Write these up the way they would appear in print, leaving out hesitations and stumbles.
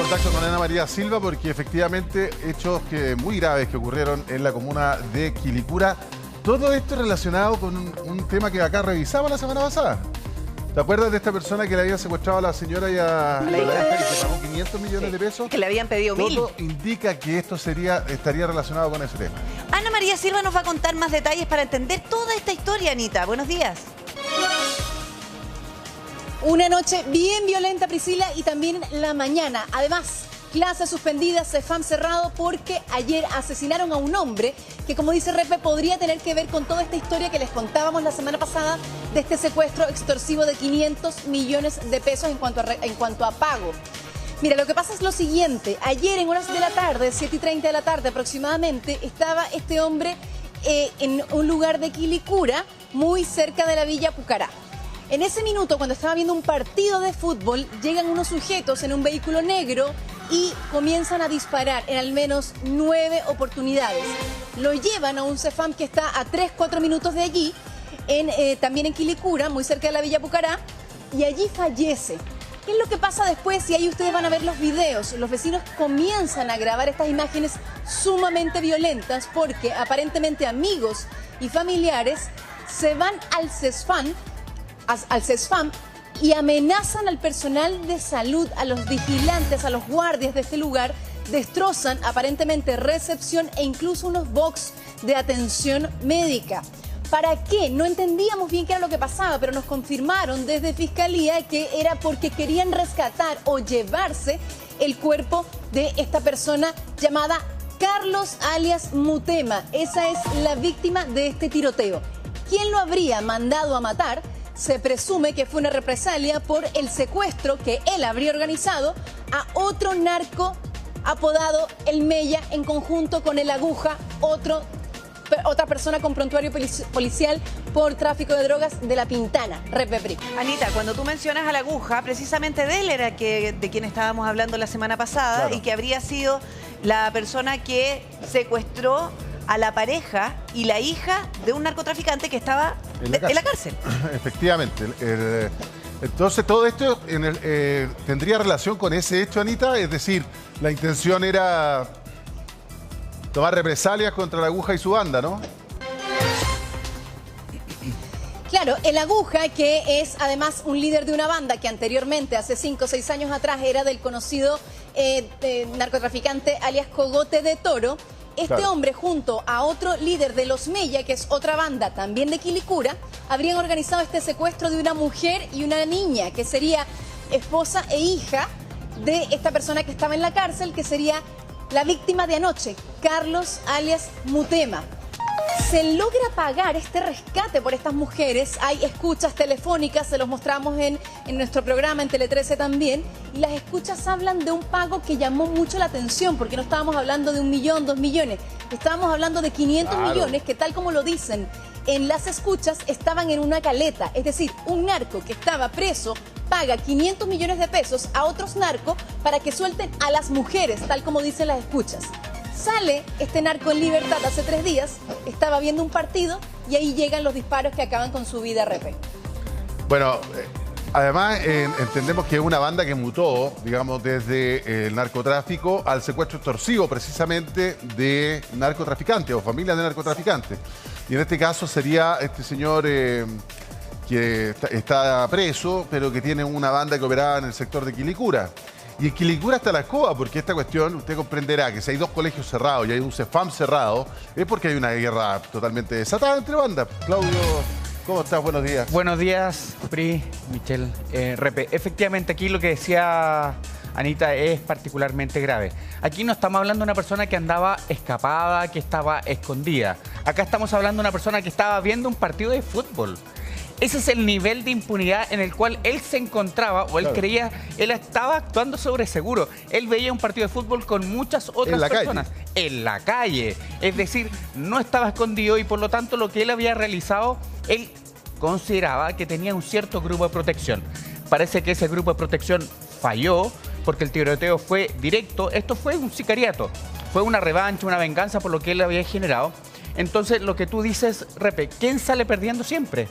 contacto con Ana María Silva porque efectivamente hechos muy graves que ocurrieron en la comuna de Quilicura. Todo esto relacionado con un tema que acá revisamos la semana pasada. ¿Te acuerdas de esta persona que le había secuestrado a la señora y a la hija y que pagó 500 millones de pesos? Que le habían pedido 1000. Todo indica que esto estaría relacionado con ese tema. Ana María Silva nos va a contar más detalles para entender toda esta historia, Anita. Buenos días. Una noche bien violenta, Priscila, y también la mañana. Además, clases suspendidas, CEFAM cerrado porque ayer asesinaron a un hombre que, como dice Repe, podría tener que ver con toda esta historia que les contábamos la semana pasada de este secuestro extorsivo de 500 millones de pesos en cuanto a pago. Mira, lo que pasa es lo siguiente. Ayer en horas de la tarde, 7:30 de la tarde aproximadamente, estaba este hombre en un lugar de Quilicura, muy cerca de la Villa Pucará. En ese minuto, cuando estaba viendo un partido de fútbol, llegan unos sujetos en un vehículo negro y comienzan a disparar en al menos 9 oportunidades. Lo llevan a un CEFAM que está a 3-4 minutos de allí, también en Quilicura, muy cerca de la Villa Pucará, y allí fallece. ¿Qué es lo que pasa después? Y ahí ustedes van a ver los videos. Los vecinos comienzan a grabar estas imágenes sumamente violentas porque aparentemente amigos y familiares se van al CESFAM y amenazan al personal de salud, a los vigilantes, a los guardias de este lugar, destrozan aparentemente recepción e incluso unos box de atención médica. ¿Para qué? No entendíamos bien qué era lo que pasaba, pero nos confirmaron desde Fiscalía que era porque querían rescatar o llevarse el cuerpo de esta persona llamada Carlos alias Mutema. Esa es la víctima de este tiroteo. ¿Quién lo habría mandado a matar? Se presume que fue una represalia por el secuestro que él habría organizado a otro narco apodado El Mella en conjunto con El Aguja, otra persona con prontuario policial por tráfico de drogas de La Pintana. Repepri. Anita, cuando tú mencionas a La Aguja, precisamente de él era de quien estábamos hablando la semana pasada, claro, y que habría sido la persona que secuestró a la pareja y la hija de un narcotraficante que estaba en la cárcel. Efectivamente. Entonces, todo esto tendría relación con ese hecho, Anita. Es decir, la intención era tomar represalias contra La Aguja y su banda, ¿no? Claro, El Aguja, que es además un líder de una banda que anteriormente, hace 5 o 6 años atrás, era del conocido narcotraficante alias Cogote de Toro. Este hombre, junto a otro líder de Los Mella, que es otra banda también de Quilicura, habrían organizado este secuestro de una mujer y una niña, que sería esposa e hija de esta persona que estaba en la cárcel, que sería la víctima de anoche, Carlos alias Mutema. Se logra pagar este rescate por estas mujeres. Hay escuchas telefónicas, se los mostramos en nuestro programa, en Tele 13 también. Y las escuchas hablan de un pago que llamó mucho la atención, porque no estábamos hablando de 1 millón, 2 millones. Estábamos hablando de 500 millones, que tal como lo dicen en las escuchas, estaban en una caleta. Es decir, un narco que estaba preso paga 500 millones de pesos a otros narcos para que suelten a las mujeres, tal como dicen las escuchas. Sale este narco en libertad hace 3 días, estaba viendo un partido y ahí llegan los disparos que acaban con su vida, Repe. Bueno, además entendemos que es una banda que mutó, digamos, desde el narcotráfico al secuestro extorsivo precisamente de narcotraficantes o familias de narcotraficantes. Y en este caso sería este señor que está preso, pero que tiene una banda que operaba en el sector de Quilicura. Y en Quilicura está la escoba, porque esta cuestión, usted comprenderá que si hay 2 colegios cerrados y hay un CEFAM cerrado, es porque hay una guerra totalmente desatada entre bandas. Claudio, ¿cómo estás? Buenos días. Buenos días, Pri, Michelle, Repe. Efectivamente, aquí lo que decía Anita es particularmente grave. Aquí no estamos hablando de una persona que andaba escapada, que estaba escondida. Acá estamos hablando de una persona que estaba viendo un partido de fútbol. Ese es el nivel de impunidad en el cual él se encontraba, o él creía, él estaba actuando sobre seguro. Él veía un partido de fútbol con muchas otras personas en la calle. Es decir, no estaba escondido y por lo tanto lo que él había realizado, él consideraba que tenía un cierto grupo de protección. Parece que ese grupo de protección falló porque el tiroteo fue directo. Esto fue un sicariato, fue una revancha, una venganza por lo que él había generado. Entonces, lo que tú dices, Repe, ¿quién sale perdiendo siempre?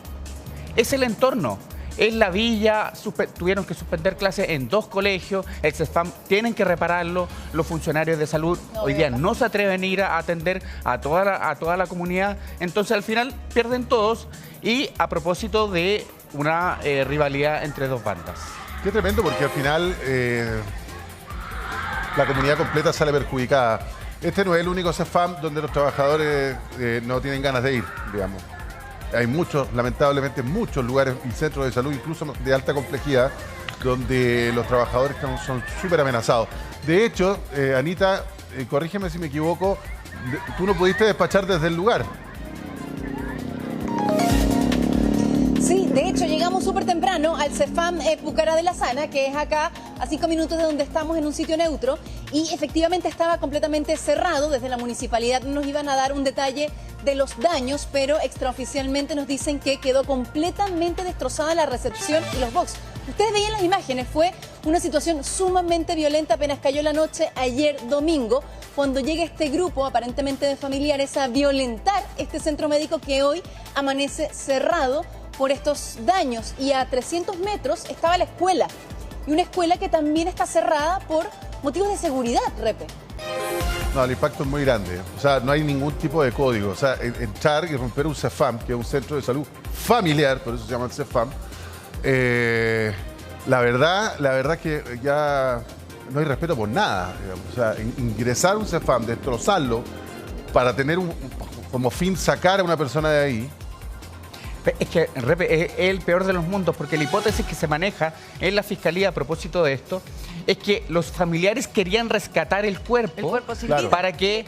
Es el entorno. En la villa tuvieron que suspender clases en 2 colegios, el CESFAM tienen que repararlo, los funcionarios de salud hoy día no se atreven a ir a atender a toda la comunidad, entonces al final pierden todos y a propósito de una rivalidad entre 2 bandas. Qué tremendo, porque al final la comunidad completa sale perjudicada. Este no es el único CESFAM donde los trabajadores no tienen ganas de ir, digamos. Hay muchos, lamentablemente, muchos lugares y centros de salud, incluso de alta complejidad, donde los trabajadores son súper amenazados. De hecho, Anita, corrígeme si me equivoco, tú no pudiste despachar desde el lugar. Sí, de hecho llegamos súper temprano al CESFAM Pucará de la Sana, que es acá a 5 minutos de donde estamos en un sitio neutro, y efectivamente estaba completamente cerrado. Desde la municipalidad nos iban a dar un detalle de los daños, pero extraoficialmente nos dicen que quedó completamente destrozada la recepción y los box. Ustedes veían las imágenes, fue una situación sumamente violenta apenas cayó la noche ayer domingo, cuando llega este grupo aparentemente de familiares a violentar este centro médico que hoy amanece cerrado por estos daños. Y a 300 metros estaba la escuela, y una escuela que también está cerrada por motivos de seguridad, Repe. No, el impacto es muy grande. O sea, no hay ningún tipo de código. O sea, entrar y romper un CESFAM, que es un centro de salud familiar, por eso se llama el CESFAM, la verdad que ya no hay respeto por nada, digamos. O sea, ingresar a un CESFAM, destrozarlo, para tener como fin sacar a una persona de ahí. Es que, Repe, es el peor de los mundos, porque la hipótesis que se maneja en la Fiscalía a propósito de esto es que los familiares querían rescatar el cuerpo sin vida. para que...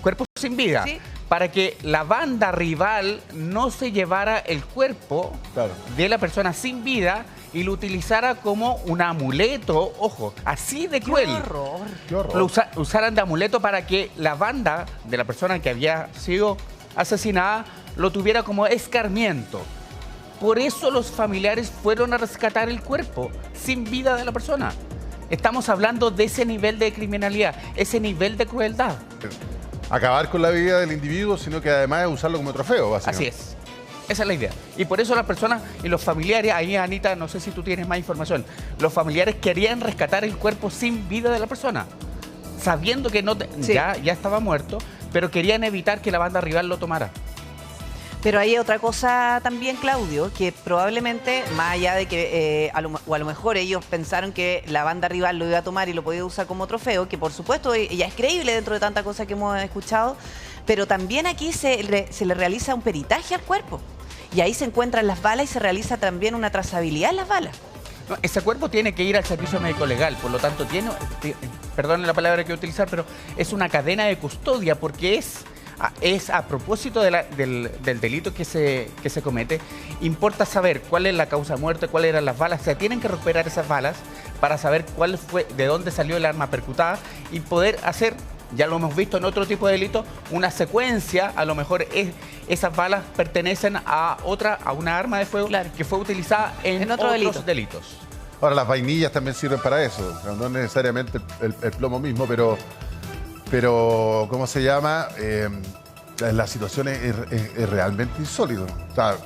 Cuerpo sin vida. ¿Sí? Para que la banda rival no se llevara el cuerpo de la persona sin vida y lo utilizara como un amuleto, ojo, así de cruel. ¡Qué horror! Qué horror. Lo usaran de amuleto para que la banda de la persona que había sido asesinada lo tuviera como escarmiento. Por eso los familiares fueron a rescatar el cuerpo sin vida de la persona. Estamos hablando de ese nivel de criminalidad, ese nivel de crueldad. Acabar con la vida del individuo, sino que además es usarlo como trofeo, básicamente. Así es. Esa es la idea. Y por eso las personas y los familiares, ahí Anita, no sé si tú tienes más información, los familiares querían rescatar el cuerpo sin vida de la persona, sabiendo que ya estaba muerto, pero querían evitar que la banda rival lo tomara. Pero hay otra cosa también, Claudio, que probablemente, más allá de que a lo mejor ellos pensaron que la banda rival lo iba a tomar y lo podía usar como trofeo, que por supuesto ya es creíble dentro de tanta cosa que hemos escuchado, pero también aquí se le realiza un peritaje al cuerpo. Y ahí se encuentran las balas y se realiza también una trazabilidad en las balas. No, ese cuerpo tiene que ir al servicio médico legal, por lo tanto perdonen la palabra que voy a utilizar, pero es una cadena de custodia, porque es a propósito del delito que se comete. Importa saber cuál es la causa de muerte, cuáles eran las balas. O sea, tienen que recuperar esas balas para saber de dónde salió el arma percutada y poder hacer, ya lo hemos visto en otro tipo de delito, una secuencia. A lo mejor esas balas pertenecen a una arma de fuego que fue utilizada en otros delitos. Ahora, las vainillas también sirven para eso. No necesariamente el plomo mismo, pero ¿cómo se llama? La situación es realmente insólita. O sea,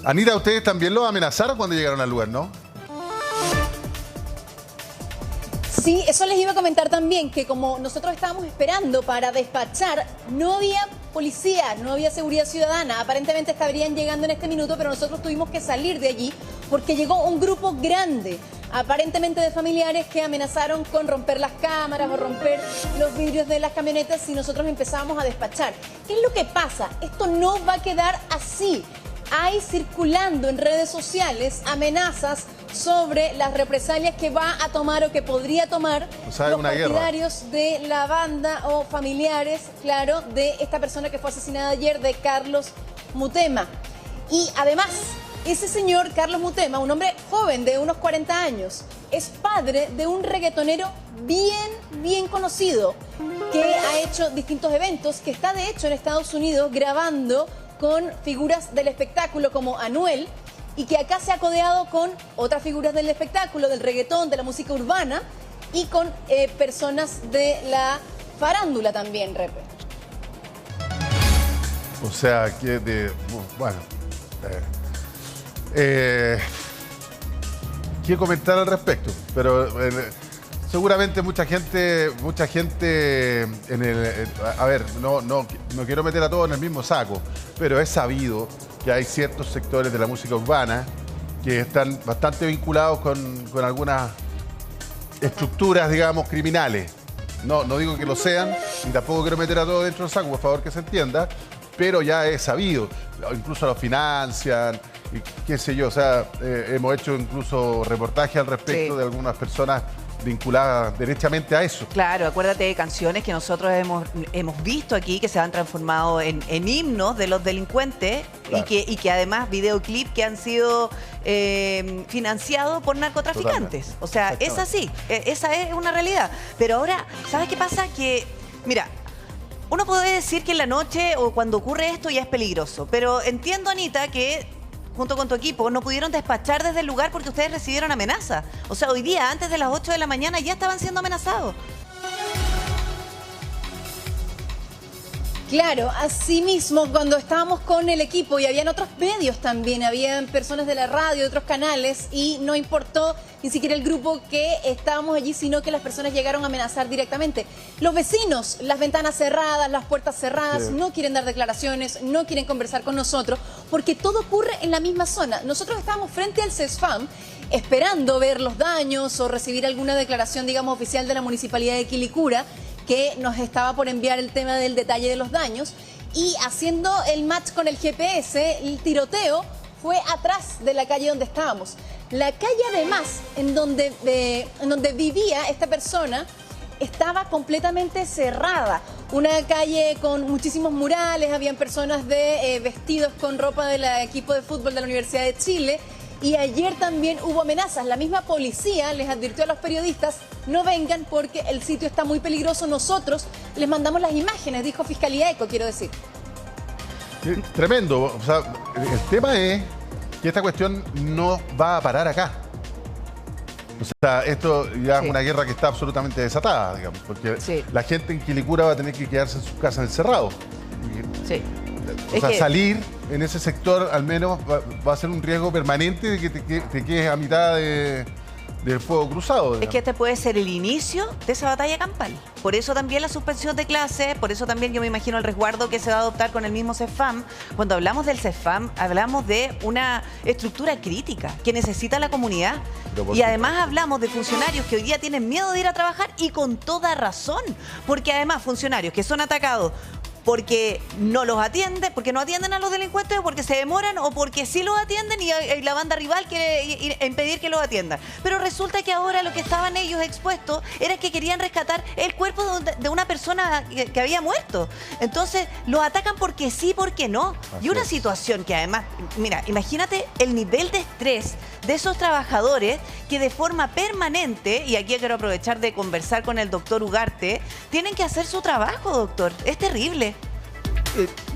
Anita, ustedes también lo amenazaron cuando llegaron al lugar, ¿no? Sí, eso les iba a comentar también, que como nosotros estábamos esperando para despachar, no había policía, no había seguridad ciudadana. Aparentemente estarían llegando en este minuto, pero nosotros tuvimos que salir de allí porque llegó un grupo grande, aparentemente de familiares, que amenazaron con romper las cámaras o romper los vidrios de las camionetas si nosotros empezábamos a despachar. ¿Qué es lo que pasa? Esto no va a quedar así. Hay circulando en redes sociales amenazas sobre las represalias que va a tomar o que podría tomar los partidarios de la banda o familiares, claro, de esta persona que fue asesinada ayer, de Carlos Mutema. Y además, ese señor, Carlos Mutema, un hombre joven de unos 40 años, es padre de un reggaetonero bien conocido, que ha hecho distintos eventos, que está de hecho en Estados Unidos grabando con figuras del espectáculo como Anuel, y que acá se ha codeado con otras figuras del espectáculo, del reggaetón, de la música urbana, y con personas de la farándula también, Repe. O sea, que bueno... qué comentar al respecto, pero seguramente mucha gente en el... A ver, no quiero meter a todos en el mismo saco, pero es sabido que hay ciertos sectores de la música urbana que están bastante vinculados con algunas estructuras, digamos, criminales. No digo que lo sean, y tampoco quiero meter a todos dentro del saco, por favor que se entienda, pero ya es sabido, incluso lo financian, y qué sé yo, o sea, hemos hecho incluso reportajes al respecto de algunas personas vinculadas derechamente a eso. Claro, acuérdate de canciones que nosotros hemos visto aquí que se han transformado en himnos de los delincuentes, claro, y que además videoclips que han sido financiados por narcotraficantes. Totalmente. O sea, es así, esa es una realidad. Pero ahora, ¿sabes qué pasa? Que, mira, uno puede decir que en la noche o cuando ocurre esto ya es peligroso, pero entiendo, Anita, que junto con tu equipo no pudieron despachar desde el lugar porque ustedes recibieron amenaza. O sea, hoy día, antes de las 8 de la mañana, ya estaban siendo amenazados. Claro, así mismo, cuando estábamos con el equipo y habían otros medios también, habían personas de la radio, de otros canales, y no importó ni siquiera el grupo que estábamos allí, sino que las personas llegaron a amenazar directamente. Los vecinos, las ventanas cerradas, las puertas cerradas, no quieren dar declaraciones, no quieren conversar con nosotros, porque todo ocurre en la misma zona. Nosotros estábamos frente al CESFAM, esperando ver los daños o recibir alguna declaración, digamos, oficial de la Municipalidad de Quilicura, que nos estaba por enviar el tema del detalle de los daños, y haciendo el match con el GPS, el tiroteo fue atrás de la calle donde estábamos. La calle, además, en donde vivía esta persona, estaba completamente cerrada. Una calle con muchísimos murales, habían personas vestidos con ropa del equipo de fútbol de la Universidad de Chile. Y ayer también hubo amenazas. La misma policía les advirtió a los periodistas: no vengan porque el sitio está muy peligroso. Nosotros les mandamos las imágenes, dijo Fiscalía Eco, quiero decir. Tremendo. O sea, el tema es que esta cuestión no va a parar acá. O sea, esto ya es una guerra que está absolutamente desatada, digamos, porque la gente en Quilicura va a tener que quedarse en sus casas encerrados. Sí. O sea, salir en ese sector al menos va a ser un riesgo permanente de que te quedes a mitad del fuego cruzado, digamos. Es que este puede ser el inicio de esa batalla campal. Por eso también la suspensión de clases, por eso también yo me imagino el resguardo que se va a adoptar con el mismo CESFAM. Cuando hablamos del CESFAM, hablamos de una estructura crítica que necesita la comunidad. Y además hablamos de funcionarios que hoy día tienen miedo de ir a trabajar, y con toda razón. Porque además funcionarios que son atacados porque no los atienden, porque no atienden a los delincuentes, o porque se demoran, o porque sí los atienden y la banda rival quiere impedir que los atiendan. Pero resulta que ahora lo que estaban ellos expuestos era que querían rescatar el cuerpo de una persona que había muerto. Entonces los atacan porque sí, porque no. Y una situación que además, mira, imagínate el nivel de estrés de esos trabajadores que de forma permanente, y aquí quiero aprovechar de conversar con el doctor Ugarte, tienen que hacer su trabajo, doctor. Es terrible.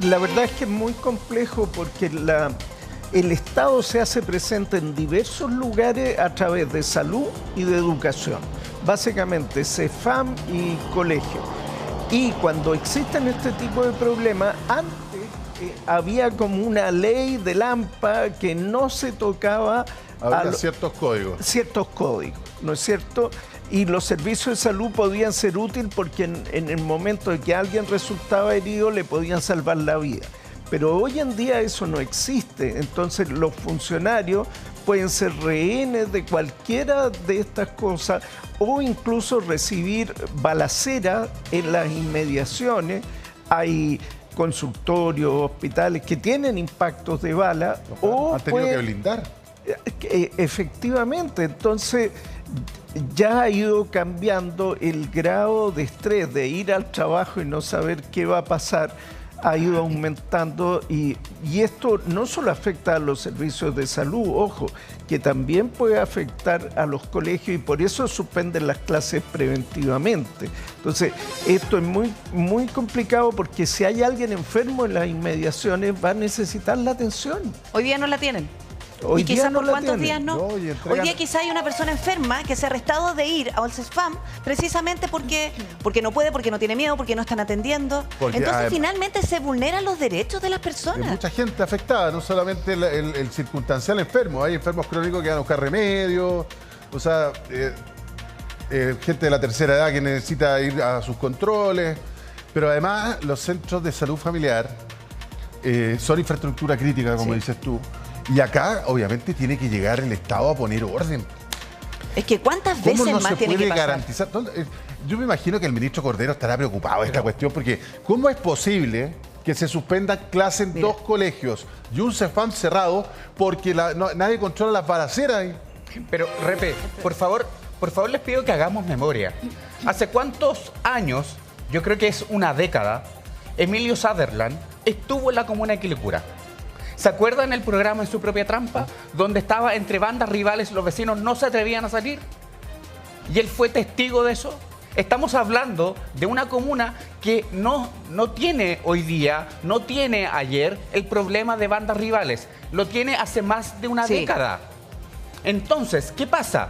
La verdad es que es muy complejo porque el Estado se hace presente en diversos lugares a través de salud y de educación. Básicamente CESFAM y colegio. Y cuando existen este tipo de problemas, antes había como una ley de AMPA que no se tocaba a ciertos códigos. Ciertos códigos, ¿no es cierto? Y los servicios de salud podían ser útiles porque en el momento de que alguien resultaba herido le podían salvar la vida. Pero hoy en día eso no existe. Entonces los funcionarios pueden ser rehenes de cualquiera de estas cosas o incluso recibir balaceras en las inmediaciones. Hay consultorios, hospitales que tienen impactos de bala. O han tenido que blindar. Efectivamente, entonces ya ha ido cambiando el grado de estrés de ir al trabajo y no saber qué va a pasar, ha ido aumentando y esto no solo afecta a los servicios de salud, ojo, que también puede afectar a los colegios y por eso suspenden las clases preventivamente. Entonces, esto es muy, muy complicado porque si hay alguien enfermo en las inmediaciones va a necesitar la atención. Hoy día no la tienen. Hoy y quizás día no por la cuántos tienen. días no. No, y entregan- Hoy día quizá hay una persona enferma que se ha arrestado de ir al CESFAM precisamente porque no puede, porque no tiene miedo, porque no están atendiendo. Porque, Entonces además, finalmente se vulneran los derechos de las Hay personas. mucha gente afectada, no solamente el circunstancial enfermo, hay enfermos crónicos que van a buscar remedios, o sea, gente de la tercera edad que necesita ir a sus controles, pero además los centros de salud familiar son infraestructura crítica, como dices tú, y acá obviamente tiene que llegar el Estado a poner orden. Es que ¿cuántas ¿Cómo veces no más se tiene que puede pasar? garantizar? Yo me imagino que el ministro Cordero estará preocupado de esta cuestión, porque ¿cómo es posible que se suspendan clases en dos colegios y un CEFAM cerrado porque nadie controla las balaceras ahí? Pero, Repe, por favor les pido que hagamos memoria. ¿Hace cuántos años, yo creo que es una década, Emilio Sutherland estuvo en la comuna de Quilicura? ¿Se acuerdan el programa En su propia trampa? Donde estaba entre bandas rivales, los vecinos no se atrevían a salir. Y él fue testigo de eso. Estamos hablando de una comuna que no tiene hoy día, no tiene ayer el problema de bandas rivales. Lo tiene hace más de una década. Entonces, ¿qué pasa?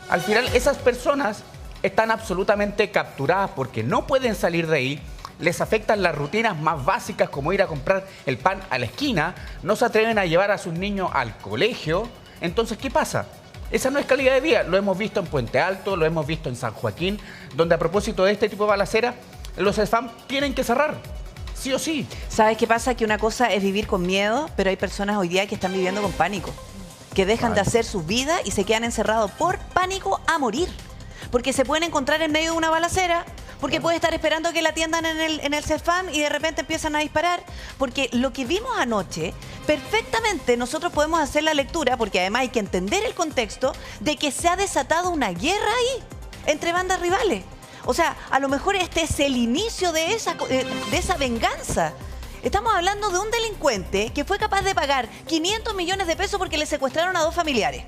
Al final esas personas están absolutamente capturadas porque no pueden salir de ahí. Les afectan las rutinas más básicas como ir a comprar el pan a la esquina. No se atreven a llevar a sus niños al colegio. Entonces, ¿qué pasa? Esa no es calidad de vida. Lo hemos visto en Puente Alto, lo hemos visto en San Joaquín, donde a propósito de este tipo de balacera, los CESFAM tienen que cerrar. Sí o sí. ¿Sabes qué pasa? Que una cosa es vivir con miedo, pero hay personas hoy día que están viviendo con pánico, que dejan de hacer sus vidas y se quedan encerrados por pánico a morir. Porque se pueden encontrar en medio de una balacera, porque puede estar esperando que la atiendan en el CESFAM y de repente empiezan a disparar. Porque lo que vimos anoche, perfectamente nosotros podemos hacer la lectura, porque además hay que entender el contexto de que se ha desatado una guerra ahí, entre bandas rivales. O sea, a lo mejor este es el inicio de esa venganza. Estamos hablando de un delincuente que fue capaz de pagar 500 millones de pesos porque le secuestraron a dos familiares.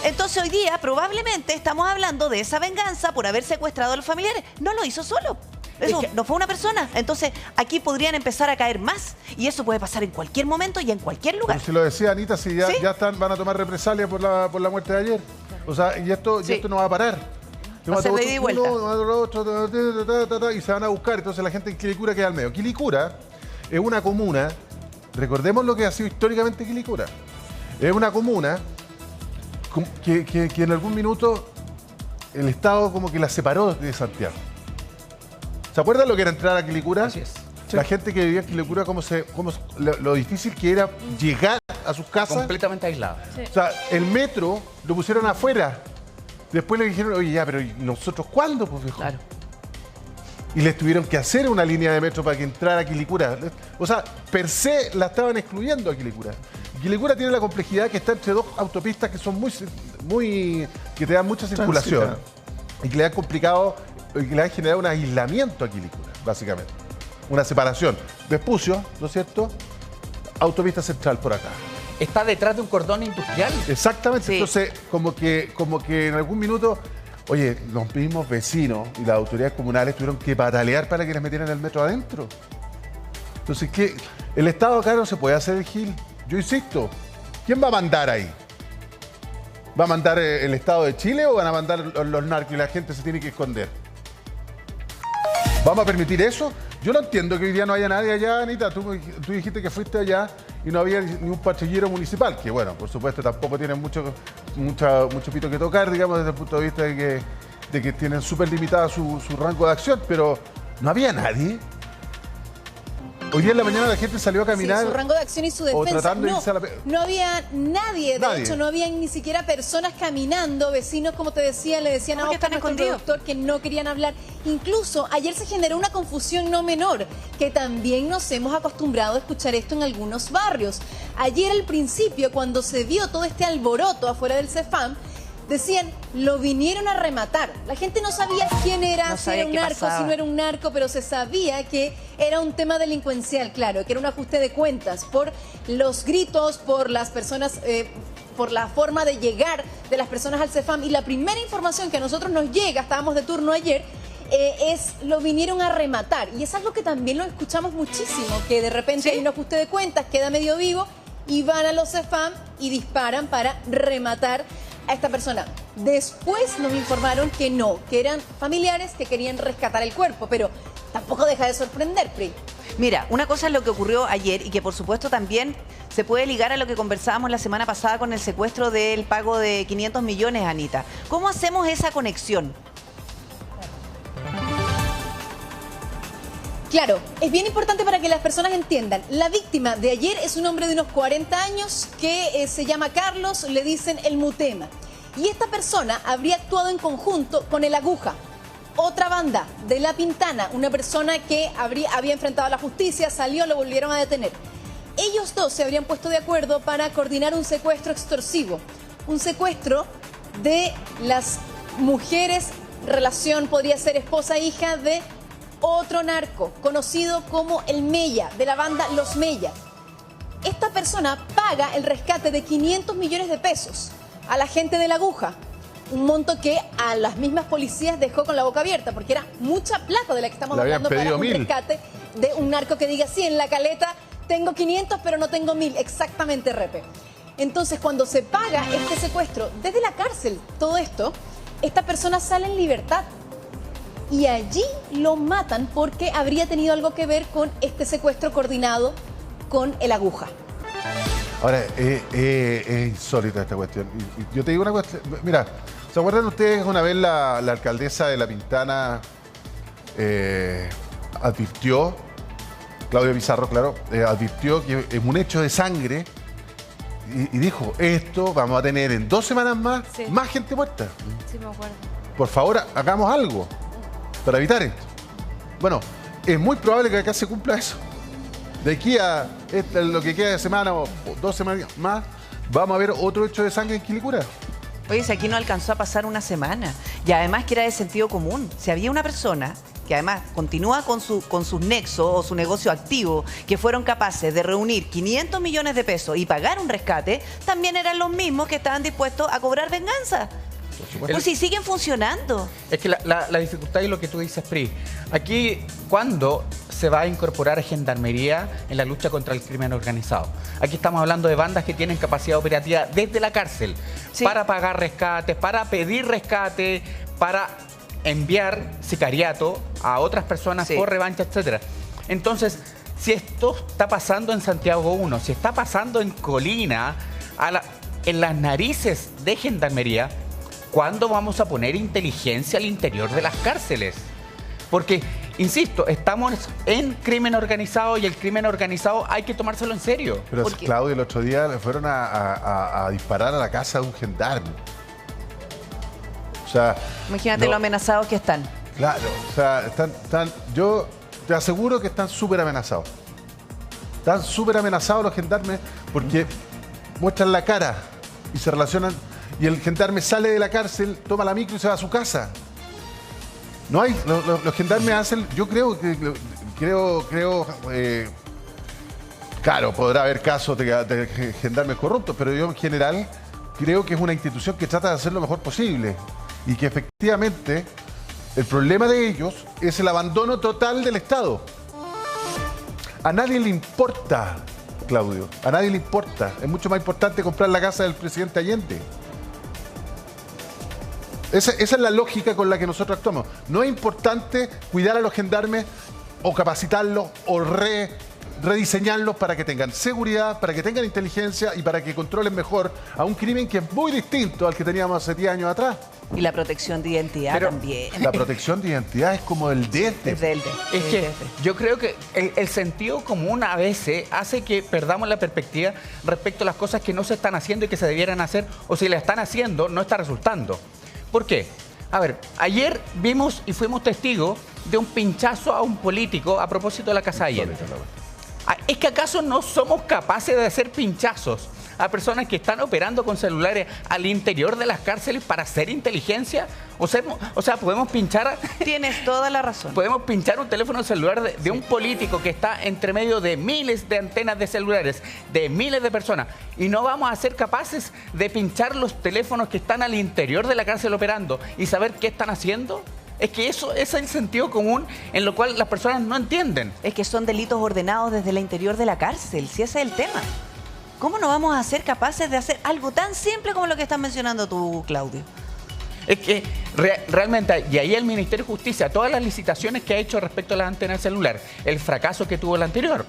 Entonces hoy día probablemente estamos hablando de esa venganza por haber secuestrado a los familiares. No lo hizo solo. Eso no fue una persona. Entonces aquí podrían empezar a caer más y eso puede pasar en cualquier momento y en cualquier lugar. Pero si lo decía Anita, si ya van a tomar represalia por la muerte de ayer. O sea, y esto no va a parar. Va a ser de ida y vuelta. Y se van a buscar. Entonces la gente en Quilicura queda al medio. Quilicura es una comuna, recordemos lo que ha sido históricamente Quilicura. Es una comuna que en algún minuto el Estado como que la separó de Santiago. ¿Se acuerdan lo que era entrar a Quilicura? Así es. La gente que vivía en Quilicura, lo difícil que era llegar a sus casas. Completamente aislada. Sí. O sea, el metro lo pusieron afuera. Después le dijeron, oye, ya, pero ¿y nosotros cuándo? Pues, viejo? Claro. Y les tuvieron que hacer una línea de metro para que entrara a Quilicura. O sea, per se la estaban excluyendo a Quilicura. Quilicura tiene la complejidad que está entre dos autopistas que son que te dan mucha circulación y que le han complicado, que le han generado un aislamiento a Quilicura, básicamente. Una separación. Vespucio, ¿no es cierto? Autopista central por acá. Está detrás de un cordón industrial. Exactamente. Sí. Entonces, como que en algún minuto, oye, los mismos vecinos y las autoridades comunales tuvieron que patalear para que les metieran el metro adentro. Entonces, ¿qué? El Estado acá no se puede hacer el gil. Yo insisto, ¿quién va a mandar ahí? ¿Va a mandar el Estado de Chile o van a mandar los narcos y la gente se tiene que esconder? ¿Vamos a permitir eso? Yo no entiendo que hoy día no haya nadie allá, Anita. Tú dijiste que fuiste allá y no había ni un patrullero municipal, que bueno, por supuesto tampoco tienen mucho pito que tocar, digamos, desde el punto de vista de que tienen súper limitada su rango de acción, pero no había nadie. Hoy día en la mañana la gente salió a caminar. Sí, su rango de acción y su o defensa. tratando de irse a la No había nadie. De Nadie. hecho, no había ni siquiera personas caminando. Vecinos, como te decía, le decían a Porque Oscar, están nuestro escondidos. productor, que no querían hablar. Incluso ayer se generó una confusión no menor, que también nos hemos acostumbrado a escuchar esto en algunos barrios. Ayer al principio, cuando se vio todo este alboroto afuera del CESFAM, decían, lo vinieron a rematar. La gente no sabía quién era, No si sabía era un qué narco, pasaba. si no era un narco, pero se sabía que era un tema delincuencial, claro, que era un ajuste de cuentas por los gritos, por las personas, por la forma de llegar de las personas al CESFAM. Y la primera información que a nosotros nos llega, estábamos de turno ayer, es lo vinieron a rematar. Y es algo que también lo escuchamos muchísimo, que de repente ¿Sí? hay un ajuste de cuentas, queda medio vivo y van a los CEFAM y disparan para rematar a esta persona. Después nos informaron que no, que eran familiares que querían rescatar el cuerpo, pero tampoco deja de sorprender, Pri. Mira, una cosa es lo que ocurrió ayer y que por supuesto también se puede ligar a lo que conversábamos la semana pasada con el secuestro del pago de 500 millones, Anita. ¿Cómo hacemos esa conexión? Claro, es bien importante para que las personas entiendan. La víctima de ayer es un hombre de unos 40 años que se llama Carlos, le dicen el Mutema. Y esta persona habría actuado en conjunto con el Aguja, otra banda de La Pintana, una persona que había enfrentado a la justicia, salió, lo volvieron a detener. Ellos dos se habrían puesto de acuerdo para coordinar un secuestro extorsivo, un secuestro de las mujeres, relación podría ser esposa e hija de otro narco, conocido como el Mella, de la banda Los Mella. Esta persona paga el rescate de 500 millones de pesos a la gente de la Aguja, un monto que a las mismas policías dejó con la boca abierta, porque era mucha plata de la que estamos hablando para un rescate de un narco que diga, sí, en la caleta tengo 500, pero no tengo 1000, exactamente, Repe. Entonces, cuando se paga este secuestro desde la cárcel, todo esto, esta persona sale en libertad. Y allí lo matan porque habría tenido algo que ver con este secuestro coordinado con el Aguja. Ahora, es insólita esta cuestión. Y yo te digo una cuestión. Mira, ¿se acuerdan ustedes una vez la alcaldesa de La Pintana advirtió, Claudia Pizarro, claro, advirtió que es un hecho de sangre y dijo, esto vamos a tener en 2 semanas más, más gente muerta? Sí, me acuerdo. Por favor, hagamos algo para evitar esto. Bueno, es muy probable que acá se cumpla eso. De aquí a lo que queda de semana o 2 semanas más, vamos a ver otro hecho de sangre en Quilicura. Oye, si aquí no alcanzó a pasar una semana. Y además que era de sentido común. Si había una persona que además continúa con sus nexos o su negocio activo, que fueron capaces de reunir 500 millones de pesos y pagar un rescate, también eran los mismos que estaban dispuestos a cobrar venganza. Pues si siguen funcionando. Es que la dificultad es lo que tú dices, Pri. Aquí, ¿cuándo se va a incorporar Gendarmería en la lucha contra el crimen organizado? Aquí estamos hablando de bandas que tienen capacidad operativa desde la cárcel, para pagar rescates, para pedir rescate, para enviar sicariato a otras personas por revancha, etcétera. Entonces, si esto está pasando en Santiago 1, si está pasando en Colina, en las narices de Gendarmería, ¿cuándo vamos a poner inteligencia al interior de las cárceles? Porque, insisto, estamos en crimen organizado y el crimen organizado hay que tomárselo en serio. Pero Claudio, el otro día le fueron a disparar a la casa de un gendarme. O sea, imagínate lo amenazados que están. Claro, o sea, yo te aseguro que están súper amenazados. Están súper amenazados los gendarmes porque muestran la cara y se relacionan. Y el gendarme sale de la cárcel, toma la micro y se va a su casa. No hay, los gendarmes hacen, yo creo, claro, podrá haber casos de gendarmes corruptos, pero yo en general creo que es una institución que trata de hacer lo mejor posible y que efectivamente el problema de ellos es el abandono total del Estado. A nadie le importa, Claudio, a nadie le importa. Es mucho más importante comprar la casa del presidente Allende. Esa es la lógica con la que nosotros actuamos. No es importante cuidar a los gendarmes o capacitarlos o rediseñarlos para que tengan seguridad, para que tengan inteligencia y para que controlen mejor a un crimen que es muy distinto al que teníamos hace 10 años atrás. Y la protección de identidad también. La protección de identidad es como el DF. Es que yo creo que el sentido común a veces hace que perdamos la perspectiva respecto a las cosas que no se están haciendo y que se debieran hacer, o si las están haciendo, no está resultando. ¿Por qué? A ver, ayer vimos y fuimos testigos de un pinchazo a un político a propósito de la Casa Allende. ¿Es que acaso no somos capaces de hacer pinchazos a personas que están operando con celulares al interior de las cárceles para hacer inteligencia? O sea, podemos pinchar... Tienes toda la razón. Podemos pinchar un teléfono celular de un político que está entre medio de miles de antenas de celulares, de miles de personas, y no vamos a ser capaces de pinchar los teléfonos que están al interior de la cárcel operando y saber qué están haciendo. Es que eso es el sentido común en lo cual las personas no entienden. Es que son delitos ordenados desde el interior de la cárcel, si ese es el tema. ¿cómo no vamos a ser capaces de hacer algo tan simple como lo que estás mencionando tú, Claudio? Es que realmente, y ahí el Ministerio de Justicia, todas las licitaciones que ha hecho respecto a las antenas celular, el fracaso que tuvo la anterior,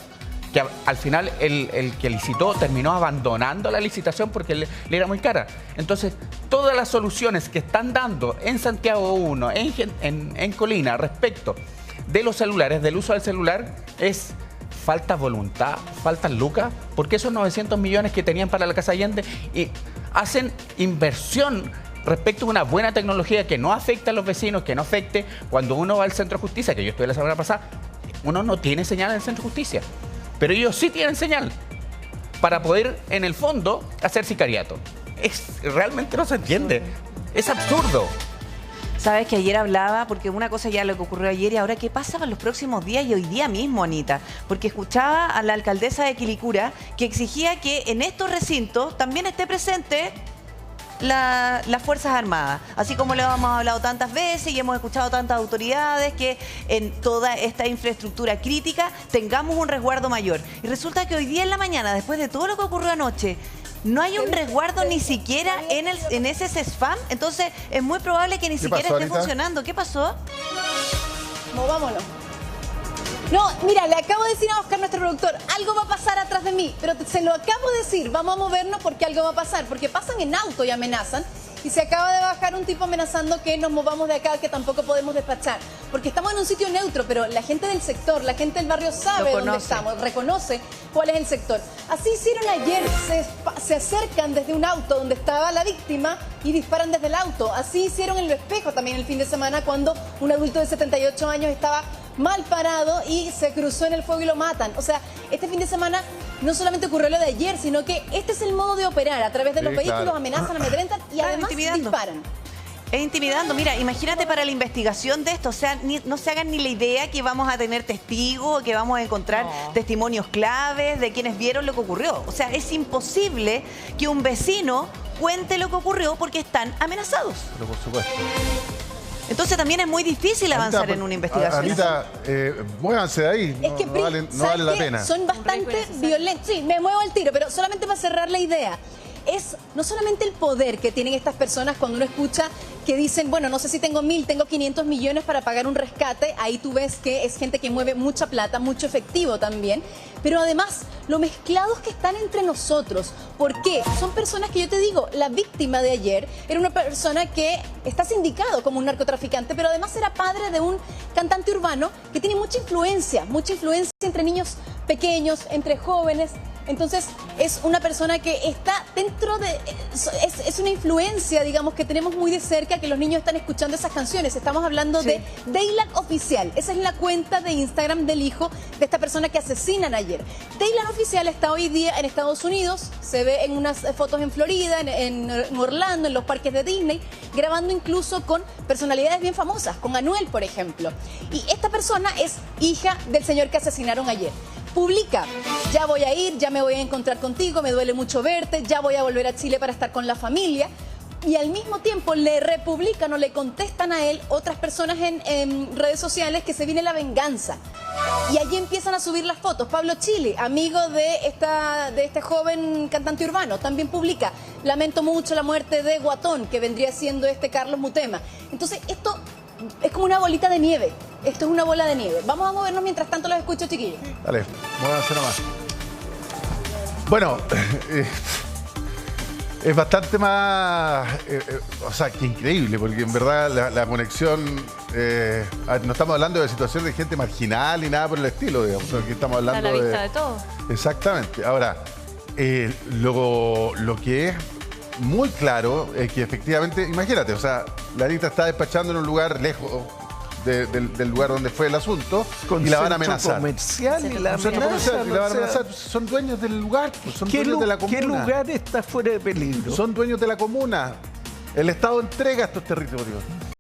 que al final el que licitó terminó abandonando la licitación porque le era muy cara. Entonces, todas las soluciones que están dando en Santiago 1, en Colina, respecto de los celulares, del uso del celular, es falta voluntad, faltan lucas, porque esos 900 millones que tenían para la Casa Allende y hacen inversión respecto a una buena tecnología que no afecte a los vecinos, que no afecte cuando uno va al centro de justicia, que yo estuve la semana pasada, uno no tiene señal en el centro de justicia, pero ellos sí tienen señal para poder, en el fondo, hacer sicariato. Realmente no se entiende, es absurdo. Sabes que ayer hablaba, porque una cosa ya lo que ocurrió ayer y ahora qué pasa en los próximos días y hoy día mismo, Anita, porque escuchaba a la alcaldesa de Quilicura que exigía que en estos recintos también esté presente las Fuerzas Armadas, así como le hemos hablado tantas veces y hemos escuchado tantas autoridades que en toda esta infraestructura crítica tengamos un resguardo mayor. Y resulta que hoy día en la mañana, después de todo lo que ocurrió anoche, no hay un resguardo ni siquiera en ese CESFAM, entonces es muy probable que ni siquiera esté funcionando. ¿Qué pasó? Movámonos. No, mira, le acabo de decir a Oscar, nuestro productor, algo va a pasar atrás de mí, pero se lo acabo de decir, vamos a movernos porque algo va a pasar, porque pasan en auto y amenazan, y se acaba de bajar un tipo amenazando que nos movamos de acá, que tampoco podemos despachar, porque estamos en un sitio neutro, pero la gente del sector, la gente del barrio sabe dónde estamos, reconoce cuál es el sector. Así hicieron ayer, se acercan desde un auto donde estaba la víctima y disparan desde el auto. Así hicieron en Lo Espejo también el fin de semana cuando un adulto de 78 años estaba mal parado y se cruzó en el fuego y lo matan. O sea, este fin de semana no solamente ocurrió lo de ayer, sino que este es el modo de operar. A través de los vehículos amenazan, amedrentan y además disparan. Es intimidando. Mira, imagínate para la investigación de esto, o sea, no se hagan ni la idea que vamos a tener testigos, que vamos a encontrar testimonios claves de quienes vieron lo que ocurrió. O sea, es imposible que un vecino cuente lo que ocurrió porque están amenazados. Pero por supuesto. Entonces también es muy difícil avanzar en una investigación. Anita, muévanse de ahí, es que, no vale la pena. Son bastante violentos. Sí, me muevo al tiro, pero solamente para cerrar la idea. Es no solamente el poder que tienen estas personas cuando uno escucha que dicen, bueno, no sé si tengo 1.000, tengo 500 millones para pagar un rescate, ahí tú ves que es gente que mueve mucha plata, mucho efectivo también, pero además lo mezclados que están entre nosotros. ¿Por qué? Son personas que yo te digo, la víctima de ayer era una persona que está sindicado como un narcotraficante, pero además era padre de un cantante urbano que tiene mucha influencia entre niños pequeños, entre jóvenes. Entonces, es una persona que está dentro de... Es una influencia, digamos, que tenemos muy de cerca, que los niños están escuchando esas canciones. Estamos hablando de Daylan Oficial. Esa es la cuenta de Instagram del hijo de esta persona que asesinan ayer. Daylan Oficial está hoy día en Estados Unidos. Se ve en unas fotos en Florida, en Orlando, en los parques de Disney, grabando incluso con personalidades bien famosas, con Anuel, por ejemplo. Y esta persona es hija del señor que asesinaron ayer. Publica, ya voy a ir, ya me voy a encontrar contigo, me duele mucho verte, ya voy a volver a Chile para estar con la familia. Y al mismo tiempo le republican o le contestan a él otras personas en redes sociales que se viene la venganza. Y allí empiezan a subir las fotos. Pablo Chile, amigo de este joven cantante urbano, también publica, lamento mucho la muerte de Guatón, que vendría siendo Carlos Mutema. Entonces esto es como una bolita de nieve. Esto es una bola de nieve. Vamos a movernos mientras tanto los escucho, chiquillos. Dale, muévanse nomás. Bueno, es bastante más, o sea, que increíble, porque en verdad la conexión, no estamos hablando de situaciones de gente marginal ni nada por el estilo, digamos, aquí estamos hablando a la vista de todo. Exactamente. Ahora, lo que es muy claro es que efectivamente, imagínate, o sea, la Anita está despachando en un lugar lejos del lugar donde fue el asunto y la van a amenazar. Y la van a amenazar. Son dueños del lugar, son dueños de la comuna. ¿Qué lugar está fuera de peligro? Son dueños de la comuna. El Estado entrega estos territorios.